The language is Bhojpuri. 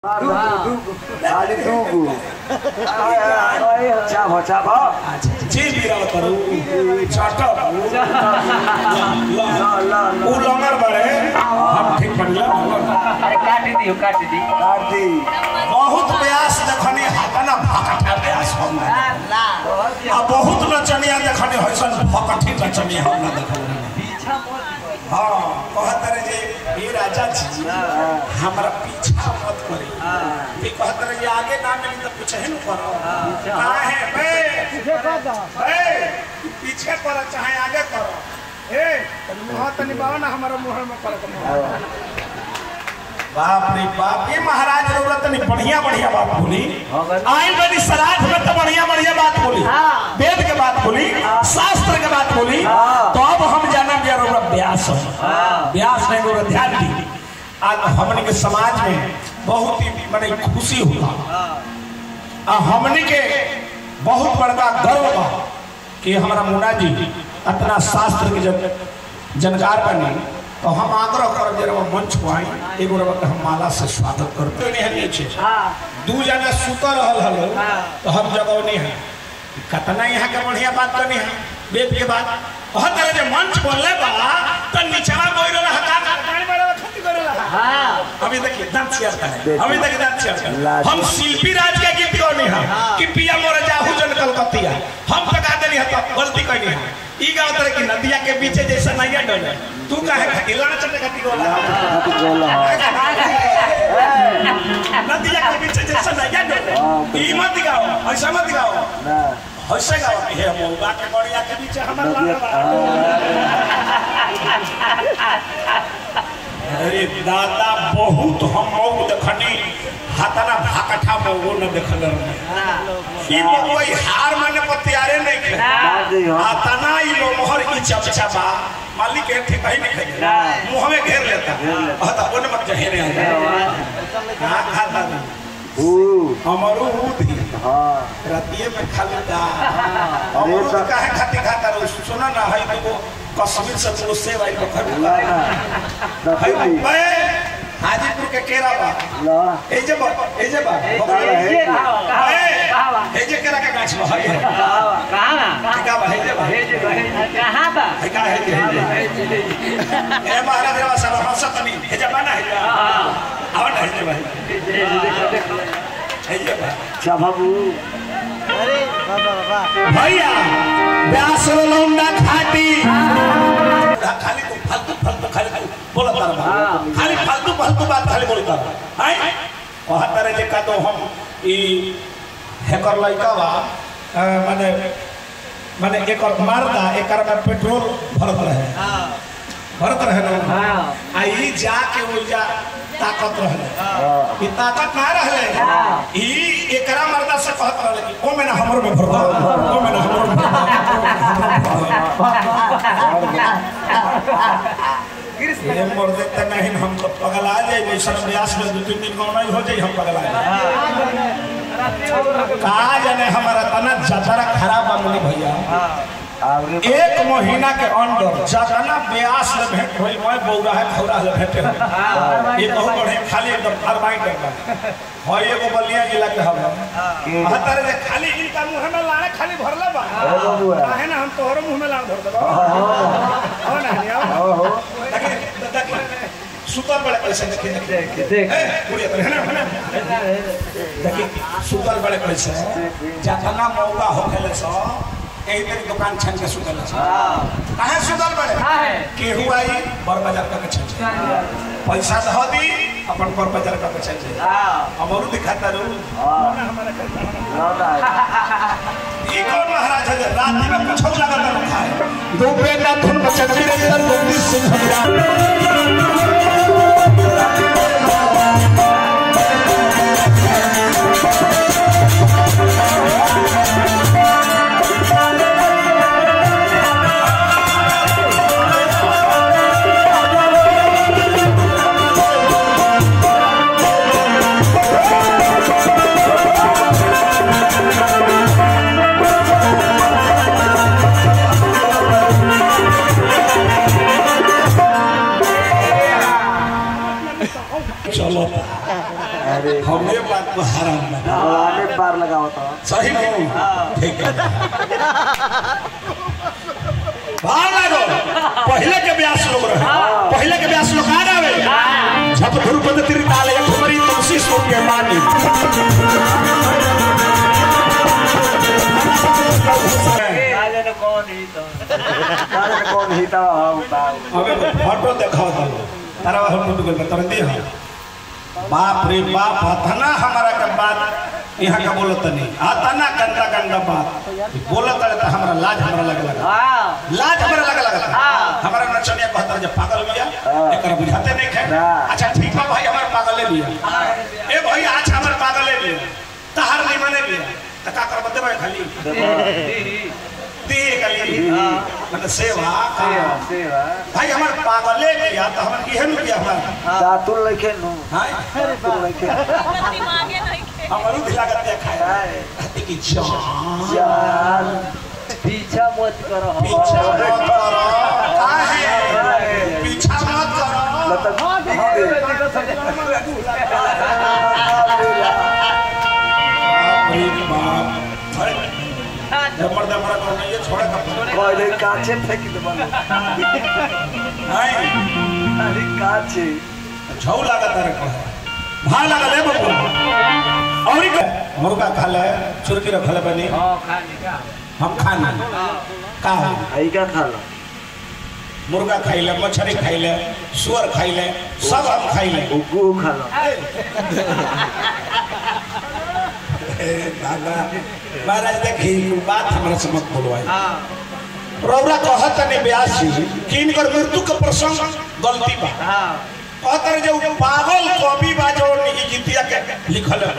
Ada tunggu. Siapa? Cibiran baru, cakap. Ulangan baru, हम ठीक बढ़िया। अरे काटी दी। Tadi. बहुत प्रयास देखने हाकना भाकटा प्रयास होना। अब बहुत नचनिया देखने हैसन भाकटी नचनिया होना देखने। हाँ, कहते रहे जे ये राजा जी हमारा पीछा मत करी। ये कहते रहे जे आगे ना मिली तो पीछे ही न करो। कहाँ है बे? पीछे करो चाहे आगे करो। मुँह तो निभाओ ना हमारा मुँह में पलक बाप रे बाप ये महाराज जरूरत नहीं बढ़िया बात बोली आई बनी सराज में तो बढ़िया बात बोली वेद के बात बोली शास्त्र के बात बोली तो अब हम जाना जरूरत व्यास ने जरूरत ध्यान दी आज हमने के समाज में बहुत ही बड़ी खुशी हुआ हमने के बहुत बड़ा गर्व बा कि हमारा मुन्ना जी अपना शास्त्र के जानकार बने तो हम आग्रह कर जरा मंच को आई एगो रब हम माला से स्वागत करते नहीं है नीचे दू जना सुतर रहल हलो तो हम जगह नहीं है कितना यहाँ के बढ़िया बात करनी है वेद के बात बहुत तरह के मंच बोलले बा तो नीचवा बोल रहा है गाड़ी बड़ा खत्म कर रहा हां अभी देखिए दांत चियर है हम शिल्पी राज के गीत गानी है कि पिया मोर जाहू जन कलकतिया हम तका देनी है तो गलती करनी है ई गांव तरह की नदिया के पीछे जैसा नैया डोले तू काहे खिलाना चटे खती गोला नदिया के पीछे जैसा नैया डोले ई मत गाओ ऐसा मत गाओ ऐसे गाओ हे मौगा के बढ़िया के पीछे हमर लाल अरे दादा बहुत हम मौग देखनी हाथना भाकठा मौगो न देखल ई मौगो हार माने पतियारे नहीं के हाथना ई लो मोहर की चपचपा मालिक के ठीक ही नहीं खाई मुंह में घेर लेता हता ओने मत जहेरे हां खाता हमारो उदी हां रतिये में खाली दा हमारो काहे खाती खाता रो सुना ना है तो कश्मीर से तो से भाई पकड़ भाई हाजीपुर के केरा बा ए जे बा ए जे केरा का गाछ बा कहां का बा हे जे कहां बा का हे जे ए महाराज रे सब हंसत नहीं हे जे बना है आव ना हे जे भाई हे जे बा क्या बाबू अरे बाबा भैया व्यास लौंडा खाटी खाली तो फालतू खाली बोला तारा खाली फालतू बात खाली बोलता है वहां तरह जे का तो हम ई हैकर लइका बा माने एकर मारदा एकर में पेट्रोल भरत रहे ना आई जाके ओ जा ताकत रहले ई ताकत ना रहले ई एकरा मर्दा से कहत रहले कि ओ में ना हमर में भर दो ओ में ना हमर में ये मर्दे त नहीं हम तो पगला जाए वैसा प्रयास में 2-3 दिन गाना हो जाए हम पगला जाए कहा जाने हमारा तना जतरा खराब बमली भैया एक महीना के अंदर जतना ब्यास ले भेंट होई मैं बौरा है खौरा ले भेंट है ये बहुत बड़े खाली एकदम फरमाइट है और एगो बलिया जिला के हम हतर जे खाली इनका मुंह में लाने खाली भरला बा काहे ना हम तोहरो मुंह में लान भर देबो हो ना हो देखिए सुतर बड़े पैसे देख पूरी तरह है ना देखिए सुतर बड़े पैसे जतना मौका हो खेले सो एही तेरी दुकान छन के सुतल छ काहे सुतल बड़े केहू आई बर बाजार का छन पैसा ध दी अपन बर बाजार का छन हमरो दिखाता रो ना हमारा ई कौन महाराज है रात में कुछ लगा रखा है दो बेटा धुन बचती रे लोग सिंह हमें बात को हराम बना आने पार लगाओ तो सही नहीं ठीक है भाव लागो पहले के व्यास लोग रहे पहले के व्यास लोग आ रहे झप ध्रुपद त्रिताल एक ठुमरी तुलसी सोम के मानी कौन ही था अबे फोटो दिखाओ तो तारा हम फोटो कर बता दे बाप रे बाप हतना हमारा के बात यहाँ का बोलत नहीं आतना गंदा गंदा बात बोलत है तो हमरा लाज हमरा लगे लगा लाज हमरा लगे लगा हमारा नचनिया कहता जब पागल बिया एकर बुझाते नहीं है अच्छा ठीक बा भाई हमार पागले बिया ए भाई आज हमार पागले बिया तहार नहीं माने बिया त का कर बते भाई खाली दी खाली मतलब सेवा भाई हमार पागले बिया त हमन की हेन बिया हमार दातुल लिखे नो हां दातुल लिखे दिमागे नहीं हमारू दिला करते खाया कहते कि जान पीछा मत करो पीछा मत करो काहे पीछा मत करो जबर दमरा करना ये छोड़ा कर कोई नहीं काचे फेंक दे बना हाय अरे काचे छौ लागत रे को भाग लगा ले बाबू और मुर्गा खा ले चुरकी रख ले बनी हम खाना का आई का खाला मुर्गा खाई ले मछली खाई ले सुअर खाई ले सब हम खाई ले उगू खाला महाराज देखी बात हमरा से मत बोलवाई रौरा कहत ने ब्यास जी किन कर मृत्यु के प्रसंग गलती बा कहत रे जो पागल कवि बा जो गीतिया के लिखल है